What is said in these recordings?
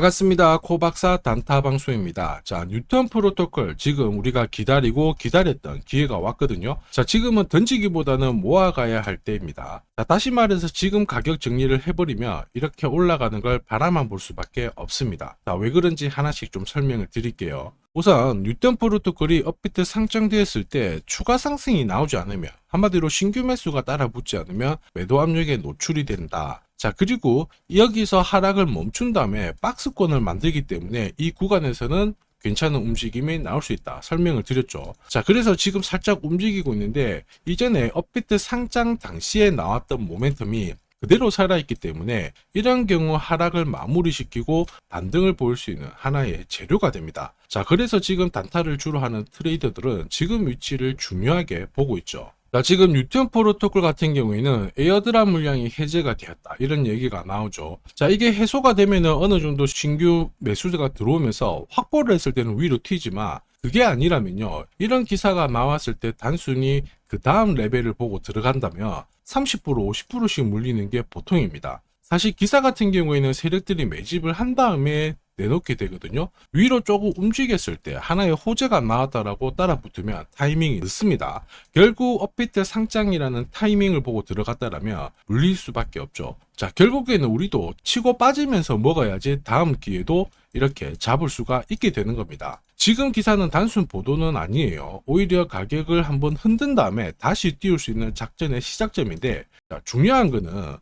반갑습니다. 코박사 단타방송입니다. 자, 뉴턴 프로토콜 지금 우리가 기다리고 기다렸던 기회가 왔거든요. 자, 지금은 던지기보다는 모아가야 할 때입니다. 자, 다시 말해서 지금 가격 정리를 해버리면 이렇게 올라가는 걸 바라만 볼 수밖에 없습니다. 자, 왜 그런지 하나씩 좀 설명을 드릴게요. 우선 뉴턴 프로토콜이 업비트 상장되었을 때 추가 상승이 나오지 않으면, 한마디로 신규 매수가 따라붙지 않으면 매도 압력에 노출이 된다. 자, 그리고 여기서 하락을 멈춘 다음에 박스권을 만들기 때문에 이 구간에서는 괜찮은 움직임이 나올 수 있다 설명을 드렸죠. 자, 그래서 지금 살짝 움직이고 있는데, 이전에 업비트 상장 당시에 나왔던 모멘텀이 그대로 살아있기 때문에 이런 경우 하락을 마무리시키고 반등을 보일 수 있는 하나의 재료가 됩니다. 자, 그래서 지금 단타를 주로 하는 트레이더들은 지금 위치를 중요하게 보고 있죠. 자, 지금 뉴턴 프로토콜 같은 경우에는 에어드랍 물량이 해제가 되었다, 이런 얘기가 나오죠. 자, 이게 해소가 되면은 어느 정도 신규 매수자가 들어오면서 확보를 했을 때는 위로 튀지만, 그게 아니라면요, 이런 기사가 나왔을 때 단순히 그 다음 레벨을 보고 들어간다면 30% 50%씩 물리는 게 보통입니다. 사실 기사 같은 경우에는 세력들이 매집을 한 다음에 내놓게 되거든요. 위로 조금 움직였을 때 하나의 호재가 나왔다라고 따라붙으면 타이밍이 늦습니다. 결국 업비트 상장이라는 타이밍을 보고 들어갔다라면 물릴 수밖에 없죠. 자, 결국에는 우리도 치고 빠지면서 먹어야지 다음 기회도 이렇게 잡을 수가 있게 되는 겁니다. 지금 기사는 단순 보도는 아니에요. 오히려 가격을 한번 흔든 다음에 다시 띄울 수 있는 작전의 시작점인데, 자, 중요한 거는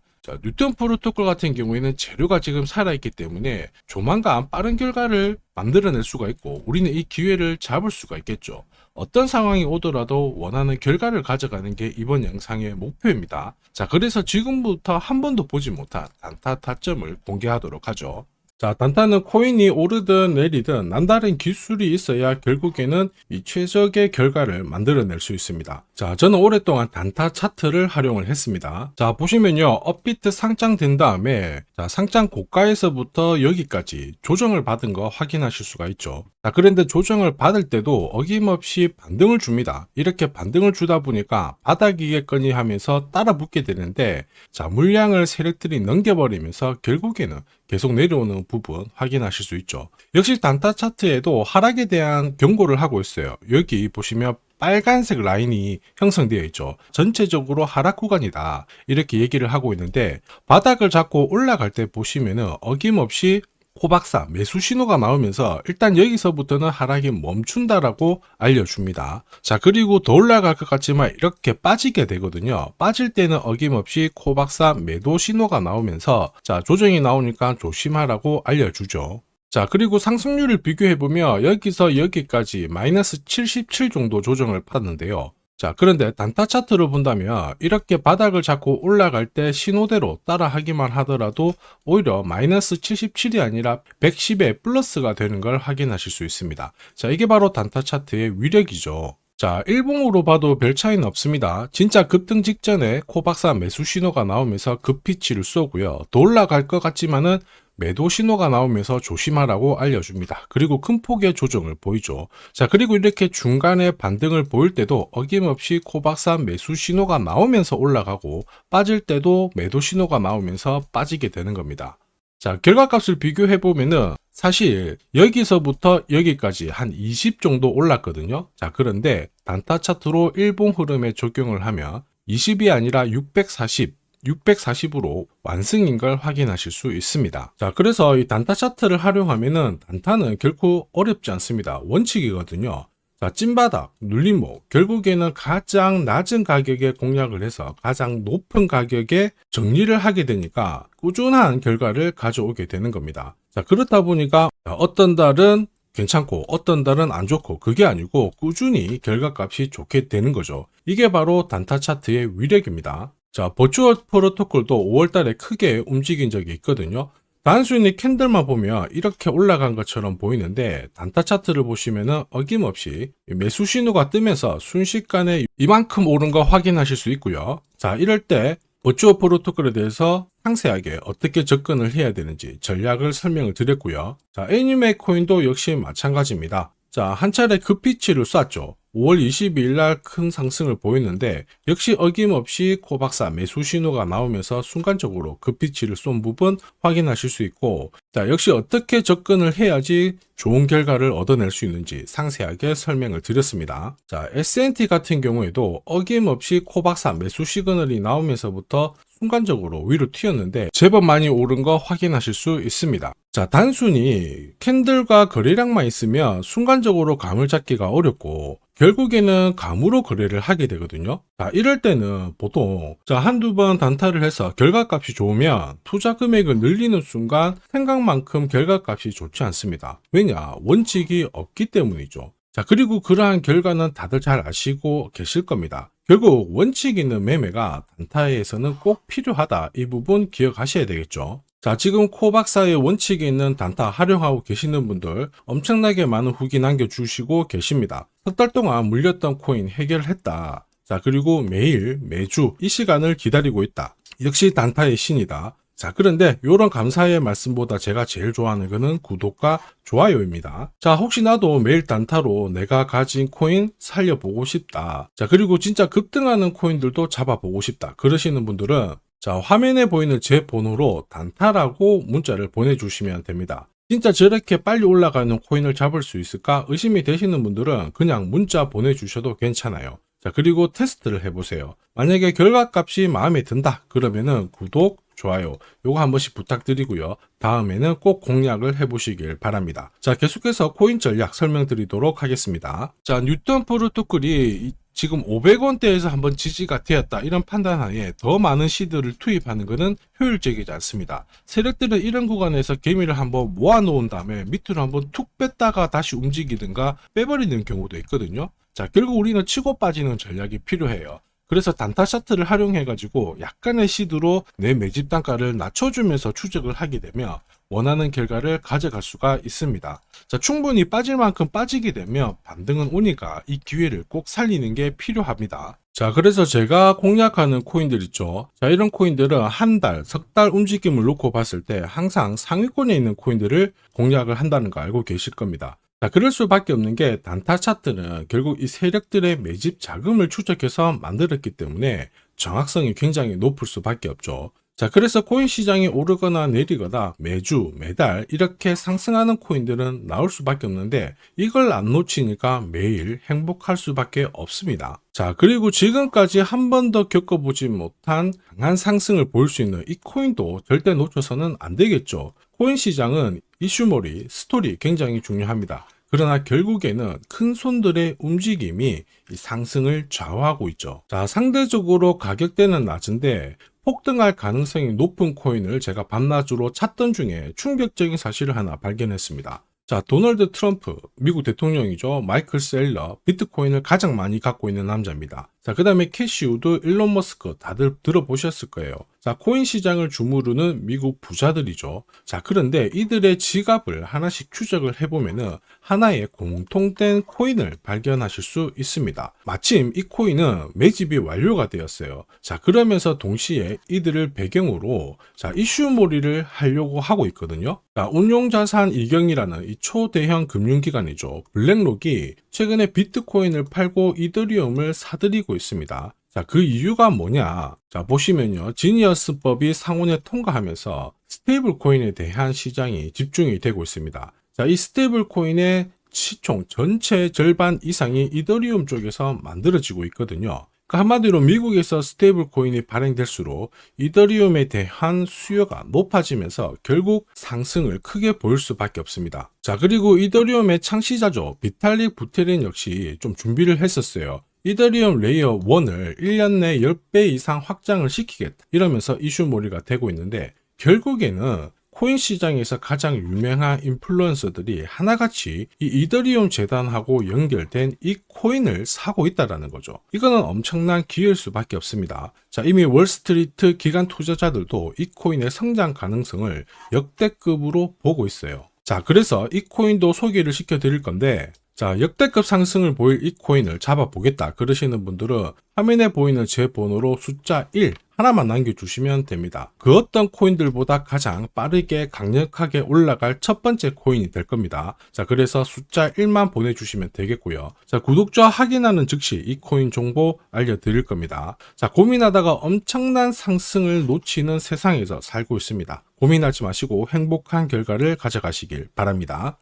뉴턴 프로토콜 같은 경우에는 재료가 지금 살아있기 때문에 조만간 빠른 결과를 만들어낼 수가 있고, 우리는 이 기회를 잡을 수가 있겠죠. 어떤 상황이 오더라도 원하는 결과를 가져가는 게 이번 영상의 목표입니다. 자, 그래서 지금부터 한 번도 보지 못한 단타 타점을 공개하도록 하죠. 자, 단타는 코인이 오르든 내리든 남다른 기술이 있어야 결국에는 이 최적의 결과를 만들어낼 수 있습니다. 자, 저는 오랫동안 단타 차트를 활용을 했습니다. 자, 보시면요, 업비트 상장된 다음에 상장 고가에서부터 여기까지 조정을 받은 거 확인하실 수가 있죠. 자, 그런데 조정을 받을 때도 어김없이 반등을 줍니다. 이렇게 반등을 주다 보니까 바닥이겠거니 하면서 따라 붙게 되는데, 자, 물량을 세력들이 넘겨버리면서 결국에는 계속 내려오는 부분 확인하실 수 있죠. 역시 단타 차트에도 하락에 대한 경고를 하고 있어요. 여기 보시면 빨간색 라인이 형성되어 있죠. 전체적으로 하락 구간이다, 이렇게 얘기를 하고 있는데, 바닥을 잡고 올라갈 때 보시면은 어김없이 코박사 매수 신호가 나오면서 일단 여기서부터는 하락이 멈춘다라고 알려줍니다. 자, 그리고 더 올라갈 것 같지만 이렇게 빠지게 되거든요. 빠질 때는 어김없이 코박사 매도 신호가 나오면서 자, 조정이 나오니까 조심하라고 알려주죠. 자, 그리고 상승률을 비교해보면 여기서 여기까지 마이너스 77 정도 조정을 받았는데요. 자, 그런데 단타 차트를 본다면 이렇게 바닥을 잡고 올라갈 때 신호대로 따라하기만 하더라도 오히려 마이너스 77이 아니라 110의 플러스가 되는 걸 확인하실 수 있습니다. 자, 이게 바로 단타 차트의 위력이죠. 자, 일봉으로 봐도 별 차이는 없습니다. 진짜 급등 직전에 코박사 매수 신호가 나오면서 급피치를 쏘고요. 더 올라갈 것 같지만은 매도 신호가 나오면서 조심하라고 알려줍니다. 그리고 큰 폭의 조정을 보이죠. 자, 그리고 이렇게 중간에 반등을 보일 때도 어김없이 코박사 매수 신호가 나오면서 올라가고, 빠질 때도 매도 신호가 나오면서 빠지게 되는 겁니다. 자, 결과값을 비교해보면은 사실 여기서부터 여기까지 한 20 정도 올랐거든요. 자, 그런데 단타 차트로 일봉 흐름에 적용을 하면 20이 아니라 640으로 완승인 걸 확인하실 수 있습니다. 자, 그래서 이 단타 차트를 활용하면은 단타는 결코 어렵지 않습니다. 원칙이거든요. 자, 찐바닥, 눌림목, 결국에는 가장 낮은 가격에 공략을 해서 가장 높은 가격에 정리를 하게 되니까 꾸준한 결과를 가져오게 되는 겁니다. 자, 그렇다 보니까 어떤 달은 괜찮고 어떤 달은 안 좋고, 그게 아니고 꾸준히 결과값이 좋게 되는 거죠. 이게 바로 단타 차트의 위력입니다. 자, 버추얼 프로토콜도 5월달에 크게 움직인 적이 있거든요. 단순히 캔들만 보면 이렇게 올라간 것처럼 보이는데, 단타 차트를 보시면은 어김없이 매수 신호가 뜨면서 순식간에 이만큼 오른 거 확인하실 수 있고요. 자, 이럴 때 버추얼 프로토콜에 대해서 상세하게 어떻게 접근을 해야 되는지 전략을 설명을 드렸고요. 자, 애니메 코인도 역시 마찬가지입니다. 자, 한 차례 급피치를 쐈죠. 5월 22일 날 큰 상승을 보였는데 역시 어김없이 코박사 매수 신호가 나오면서 순간적으로 급비치를 쏜 부분 확인하실 수 있고, 자, 역시 어떻게 접근을 해야지 좋은 결과를 얻어낼 수 있는지 상세하게 설명을 드렸습니다. 자, S&T 같은 경우에도 어김없이 코박사 매수 시그널이 나오면서부터 순간적으로 위로 튀었는데 제법 많이 오른 거 확인하실 수 있습니다. 자, 단순히 캔들과 거래량만 있으면 순간적으로 감을 잡기가 어렵고 결국에는 감으로 거래를 하게 되거든요. 자, 이럴 때는 보통 한두 번 단타를 해서 결과값이 좋으면 투자 금액을 늘리는 순간 생각만큼 결과값이 좋지 않습니다. 왜냐? 원칙이 없기 때문이죠. 자, 그리고 그러한 결과는 다들 잘 아시고 계실 겁니다. 결국 원칙 있는 매매가 단타에서는 꼭 필요하다. 이 부분 기억하셔야 되겠죠. 자, 지금 코박사의 원칙이 있는 단타 활용하고 계시는 분들 엄청나게 많은 후기 남겨주시고 계십니다. 석 달 동안 물렸던 코인 해결했다. 자, 그리고 매일, 매주 이 시간을 기다리고 있다. 역시 단타의 신이다. 자, 그런데 이런 감사의 말씀보다 제가 제일 좋아하는 거는 구독과 좋아요입니다. 자, 혹시나도 매일 단타로 내가 가진 코인 살려보고 싶다. 자, 그리고 진짜 급등하는 코인들도 잡아보고 싶다. 그러시는 분들은 자, 화면에 보이는 제 번호로 단타라고 문자를 보내주시면 됩니다. 진짜 저렇게 빨리 올라가는 코인을 잡을 수 있을까 의심이 되시는 분들은 그냥 문자 보내주셔도 괜찮아요. 자, 그리고 테스트를 해보세요. 만약에 결과값이 마음에 든다 그러면은 구독, 좋아요 요거 한 번씩 부탁드리고요. 다음에는 꼭 공략을 해보시길 바랍니다. 자, 계속해서 코인 전략 설명드리도록 하겠습니다. 자, 뉴턴 프로토콜이 지금 500원대에서 한번 지지가 되었다 이런 판단하에 더 많은 시드를 투입하는 것은 효율적이지 않습니다. 세력들은 이런 구간에서 개미를 한번 모아놓은 다음에 밑으로 한번 툭 뺐다가 다시 움직이든가 빼버리는 경우도 있거든요. 자, 결국 우리는 치고 빠지는 전략이 필요해요. 그래서 단타 차트를 활용해가지고 약간의 시드로 내 매집 단가를 낮춰주면서 추적을 하게 되면 원하는 결과를 가져갈 수가 있습니다. 자, 충분히 빠질 만큼 빠지게 되면 반등은 오니까 이 기회를 꼭 살리는 게 필요합니다. 자, 그래서 제가 공략하는 코인들 있죠. 자, 이런 코인들은 한 달, 석 달 움직임을 놓고 봤을 때 항상 상위권에 있는 코인들을 공략을 한다는 거 알고 계실 겁니다. 자, 그럴 수밖에 없는 게 단타 차트는 결국 이 세력들의 매집 자금을 추적해서 만들었기 때문에 정확성이 굉장히 높을 수밖에 없죠. 자, 그래서 코인 시장이 오르거나 내리거나 매주, 매달 이렇게 상승하는 코인들은 나올 수밖에 없는데 이걸 안 놓치니까 매일 행복할 수밖에 없습니다. 자, 그리고 지금까지 한 번도 겪어보지 못한 강한 상승을 보일 수 있는 이 코인도 절대 놓쳐서는 안 되겠죠. 코인 시장은 이슈몰이, 스토리 굉장히 중요합니다. 그러나 결국에는 큰 손들의 움직임이 이 상승을 좌우하고 있죠. 자, 상대적으로 가격대는 낮은데 폭등할 가능성이 높은 코인을 제가 밤낮으로 찾던 중에 충격적인 사실을 하나 발견했습니다. 자, 도널드 트럼프, 미국 대통령이죠. 마이클 셀러, 비트코인을 가장 많이 갖고 있는 남자입니다. 자, 그 다음에 캐시우드, 일론 머스크 다들 들어보셨을 거예요. 자, 코인 시장을 주무르는 미국 부자들이죠. 자, 그런데 이들의 지갑을 하나씩 추적을 해보면은 하나의 공통된 코인을 발견하실 수 있습니다. 마침 이 코인은 매집이 완료가 되었어요. 자, 그러면서 동시에 이들을 배경으로 자, 이슈몰이를 하려고 하고 있거든요. 자, 운용자산 이경이라는 이 초대형 금융기관이죠. 블랙록이 최근에 비트코인을 팔고 이더리움을 사들이고 있습니다. 자, 그 이유가 뭐냐? 자, 보시면요. 지니어스법이 상원에 통과하면서 스테이블 코인에 대한 시장이 집중이 되고 있습니다. 자, 이 스테이블 코인의 시총 전체 절반 이상이 이더리움 쪽에서 만들어지고 있거든요. 그러니까 한마디로 미국에서 스테이블 코인이 발행될수록 이더리움에 대한 수요가 높아지면서 결국 상승을 크게 보일 수밖에 없습니다. 자, 그리고 이더리움의 창시자죠. 비탈릭 부테린 역시 좀 준비를 했었어요. 이더리움 레이어 1을 1년 내 10배 이상 확장을 시키겠다. 이러면서 이슈몰이가 되고 있는데 결국에는 코인 시장에서 가장 유명한 인플루언서들이 하나같이 이 이더리움 재단하고 연결된 이 코인을 사고 있다는 거죠. 이거는 엄청난 기회일 수밖에 없습니다. 자, 이미 월스트리트 기관 투자자들도 이 코인의 성장 가능성을 역대급으로 보고 있어요. 자, 그래서 이 코인도 소개를 시켜 드릴 건데 자, 역대급 상승을 보일 이 코인을 잡아보겠다 그러시는 분들은 화면에 보이는 제 번호로 숫자 1 하나만 남겨주시면 됩니다. 그 어떤 코인들보다 가장 빠르게 강력하게 올라갈 첫 번째 코인이 될 겁니다. 자, 그래서 숫자 1만 보내주시면 되겠고요. 자, 구독자 확인하는 즉시 이 코인 정보 알려드릴 겁니다. 자, 고민하다가 엄청난 상승을 놓치는 세상에서 살고 있습니다. 고민하지 마시고 행복한 결과를 가져가시길 바랍니다.